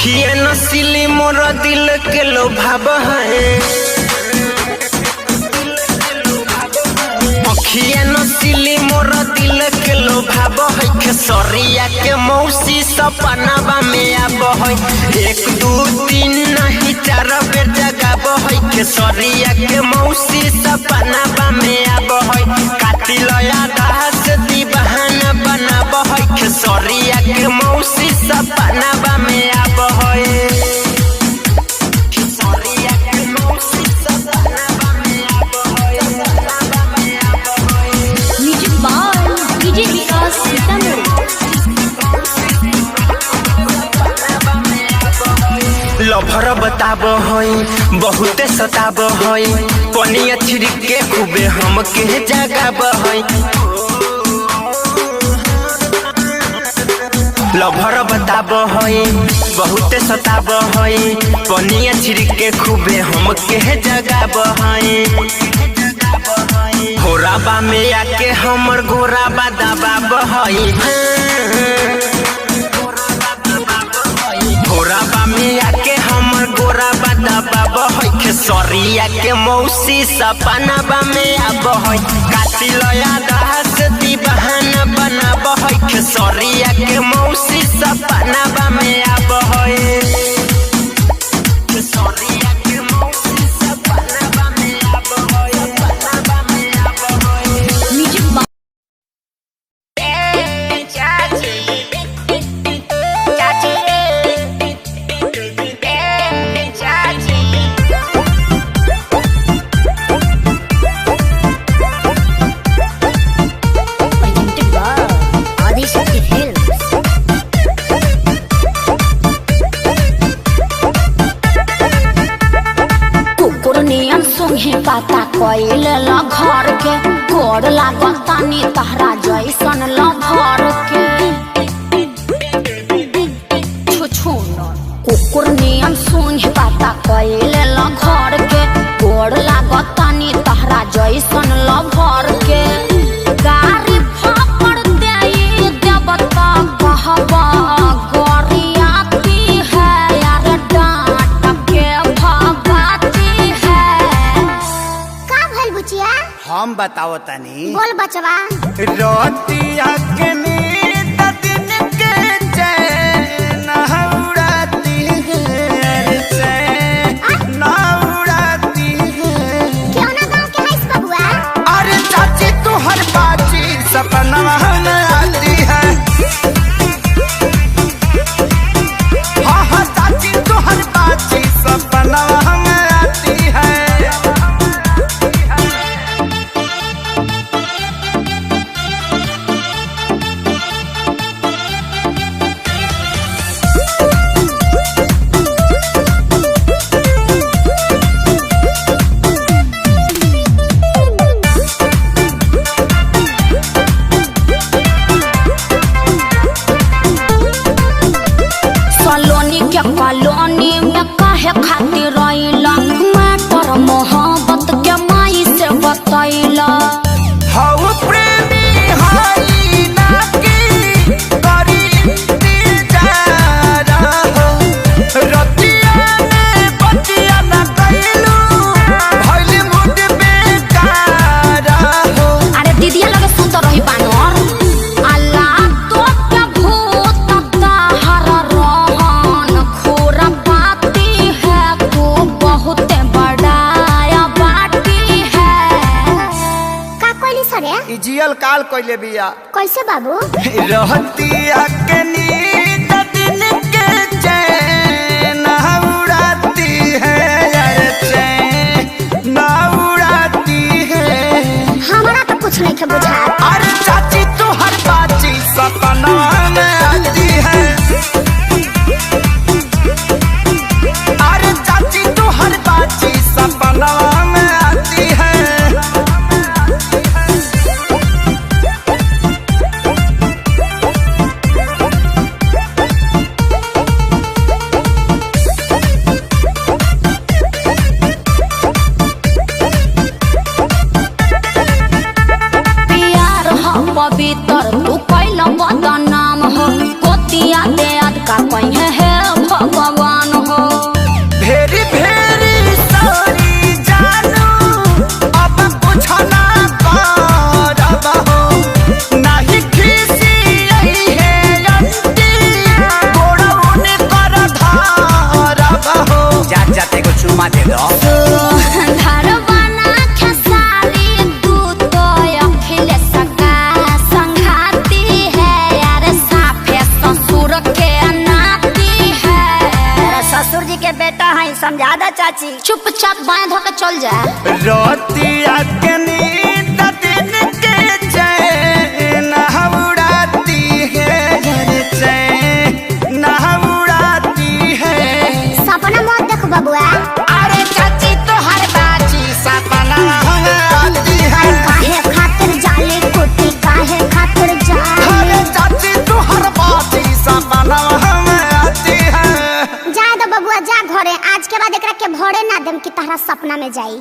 अखिया नसीली मोर दिल के लोभाव है, अखिया नसीली मोर दिल के लोभाव है। खेसरिया के मौसी सपनावा में आब है, 1 2 3 नहीं 4 बेर जगाब है। खेसरिया के मौसी सपनावा में आब है, कातिल आधा से दीवाना बनाब है। खेसरिया के मौसी सपनावा में आब है, खेसरिया के मौसी सपनावा में आब है, सपनावा में आब है। Music by DJ Vikas Sitamarhi. Lover बताब है बहुते सताब है, पनिया छिड़के खूबे हमके जगाब है। लभर बताब है बहुते सताब है, पनिया छिड़के खूबे हमके जगाब है। घोराबा में आके हमर घोराबा दबाब है, घोराबा में आके हमर घोराबा दबाब है। खेसरिया के मौसी सपनावा में आब है, कातिल आधा से दीवाना बनाब है। खेसरिया के मौसी सपनावा में आब है, खेसरिया के मौसी सपनावा में आब है, सपनावा में आब है। Music by Adishakti Films. कुकुर नियन सुंघे पाता कोइल ल घर के, गोड़ लागल तानी तहरा जैसन ल भर के। छुछु कुकुर नियन सुंघे पाता कोइल ल घर के, गोड़ लागल तानी तहरा जैसन ल भर के। गारी फापड़ देई देवता कहबा गोरियाती है यार, डांट के भगाती है। का भइल बुचिया? हम बताओ तनी। बोल बचवा। रोतिया के नींद दिन के चैन उड़ाती है, चैन उड़ाती है। क्यों ना गाँव के हईस बबुआ? अरे चाची तू हर बाची सपना में आती है। हाँ हाँ चाची तू हर बाची सपना में आती है। सलोनी के कॉलोनी में काहे खातिर रहिला, मैटर मोहब्बत के माई से बतैला। हाउ प्रेमी हाई ना की करी इंतजार हो, रतिया में बतिया ना कैलू भइल मुड बेकार हो। अरे दीदिया लगे सुत रही बानर, अल्लाह तो के भूत तहर रहन खोरा पाती है। तू बहुत बड़ाया बाटी है। का कोइली सरे? ई जियल काल कइले बिया। कैसे बाबू? रहतिया के नींद दिन के चैन उड़ाती है, यार चैन उड़ाती है। हमरा तो कुछ नहीं के बुझा। अरे चाची तू हर बाची सपना में आती है। अरे चाची तू हर बाची सपना में आती है। पिया चाची चुपचाप बाएं धो के चल जा। रोतिया के नींद दिन के चैन उड़ाती है, चैन उड़ाती है। सपना मत देखो बबुआ। अरे चाची तो हर बाजी सपना आती है। काहे खातिर जाले कुटी, काहे खातिर जाले। अरे चाची तो हर बाजी सपना आती है। जा दो बबुआ जा घरे, आज के बाद एकरा के भोरे ना देम कि तहरा सपना में जाई।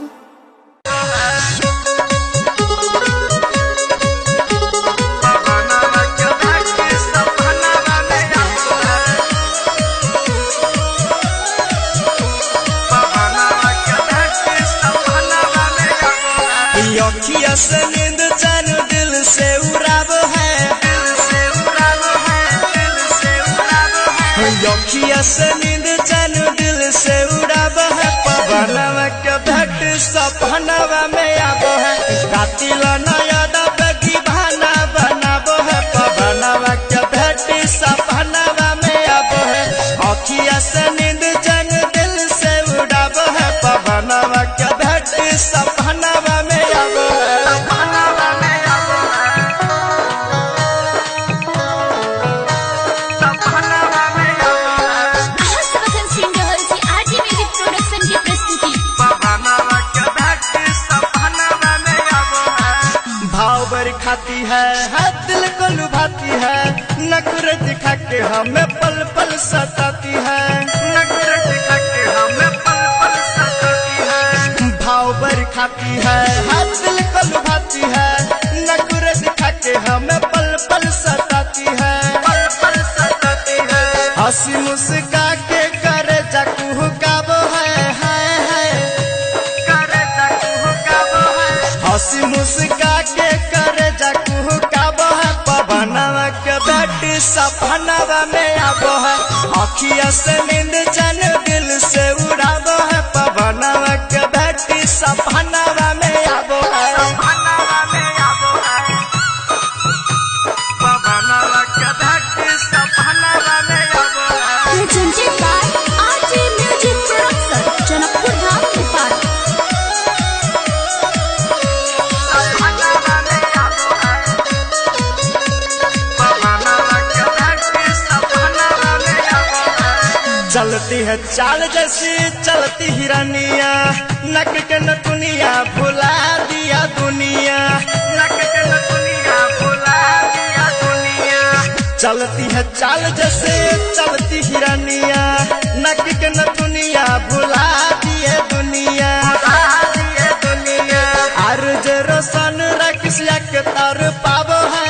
अखिया से नींद चैन दिल से उड़ाब है, अखिया से नींद चैन दिल से उड़ाब है। पवनवा के भेंट सपनवा में आब है, कातिल नयन बेगी भाना बनाब है। पवनवा के भेंट सपनवा में आब है, अखिया से नींद चैन दिल से उड़ाब है। पवनवा के भेंट सपनवा में आब है। खाती है दिल को लुभाती है, नखरे दिखा के हमें पल पल सताती है, नखरे दिखा के हमें पल पल सताती है। भाव भर खाती है दिल को लुभाती है, नखरे दिखा के हमें पल पल सताती है, पल पल सताती है। हंसी मुस्का के करे जाकू काबो है, करे जाकू काबो है। हंसी मुस्का के करे जाकू काबो है। पवनवा के भेंट सपनवा में आबो है, अखिया से नींद चैन दिल से उड़ाबो है। पवनवा के भेंट सपनवा में आबो है, सपनवा में आबो है। पवनवा के भेंट सपनवा में आबो है। Presented by RJ music production, Janakpur Dham, Nepal. चलती है चाल जैसी चलती हिरनिया, नक के नथुनिया भुला दिया दुनिया, नक के नथुनिया भुला दिया दुनिया। चलती है चाल जैसे चलती हिरनिया, नक के नथुनिया भुला दिए दुनिया, भुला दिए दुनिया। अर्ज रोशन रखिया के तर पाबो है,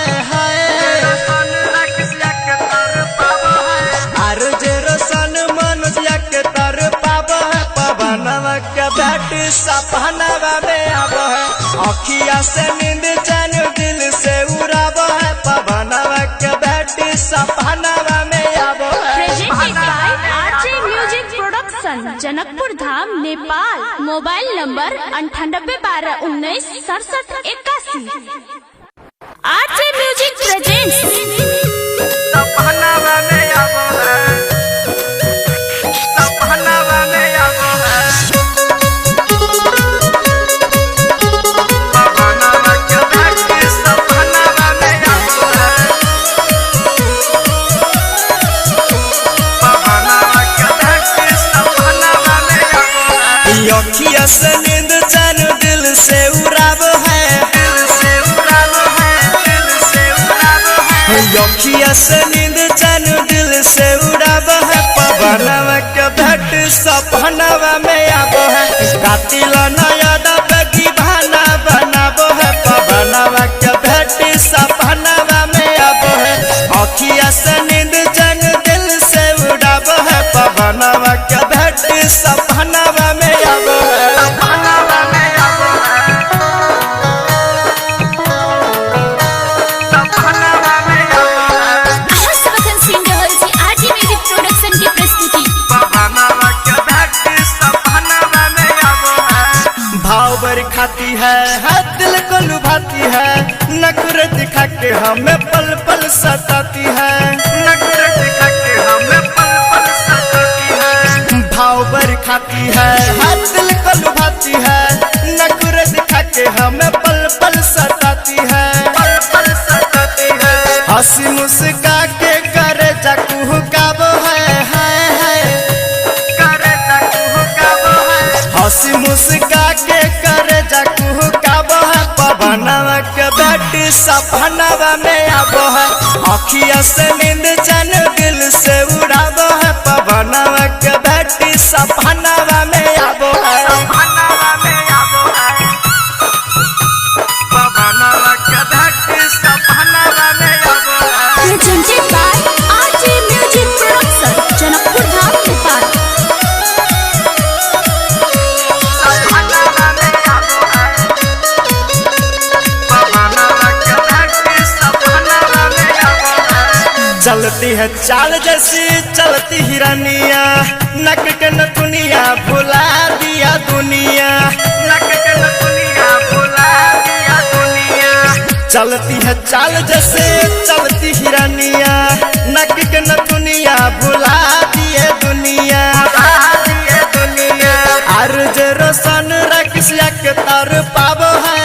रोशन रखिया के तर पाबो है। अर्ज रोशन मनुष्य के तर पाबो है। पवनवा के भेंट सपनवा में आबो है, अखिया से नींद चैन दिल से उड़ाबो है। पवनवा के भेंट सपनवा में आबो है। Presented by RJ music production, Janakpur Dham, Nepal. Mobile number 9812196781। RJ music presents सपनवा में आबो है, सपनवा में आबो है। पवनवा के भेंट सपनवा में आबो है, पवनवा के भेंट सपनवा में आबो है। अखिया से नींद चैन दिल से उड़ाब है, दिल से उड़ाब है, दिल से उड़ाब है। अखिया से नींद चैन दिल से उड़ाब है। पवनवा के भेंट सपनवा में आबो है, कातिल नयन बेगी भाना बनाबो है। पवनवा के भेंट सपनवा में आबो है, अखिया से नींद चैन दिल से उड़ाबो है। पवनवा के भेंट सपनवा में आबो है, सपनवा में आबो है, सपनवा में आबो है। आरजे म्यूजिक प्रोडक्शन की प्रस्तुति। पवनवा के भेंट सपनवा में आबो है। भाव भर खाती है दिल को लुभाती है, नखरे दिखा के हमें पल पल सताती है, नखरे दिखा के हमें पल पल सताती है। भाव भर खाती है हंसी मुस्का के करे जकू काबो है करे जकू काबो है हंसी मुस्का के करे जकू काबो है पवनवा के बेटी सपनवा में आबो है अखिया से नींद चैन दिल से उड़ाबो है पवनवा के बेटी सपनवा में आबो है Presented by RJ Music Production, Janakpur Dham Nepal. चलती है चाल जैसी चलती हिरनिया नक के नथुनिया भुला दिया दुनिया नक के नथुनिया भुला दिया दुनिया चलती है चाल जैसे चलती हिरनिया नक के नथुनिया भुला दिए दुनिया अर्ज रोशन रखसिया के तर पाबो है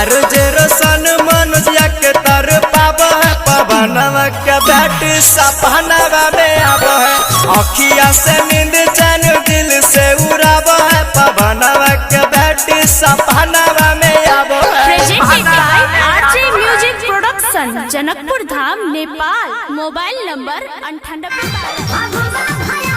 अर्ज रोशन मनुजिया के तर पाबो है पवनवा के बेटी सपनवा में आबो है अखिया से नींद चैन दिल से उड़ाबो है पवनवा के बेटी सपनवा में आबो है। Presented by RJ Music Production, Janakpur Dham Nepal. Mobile number 98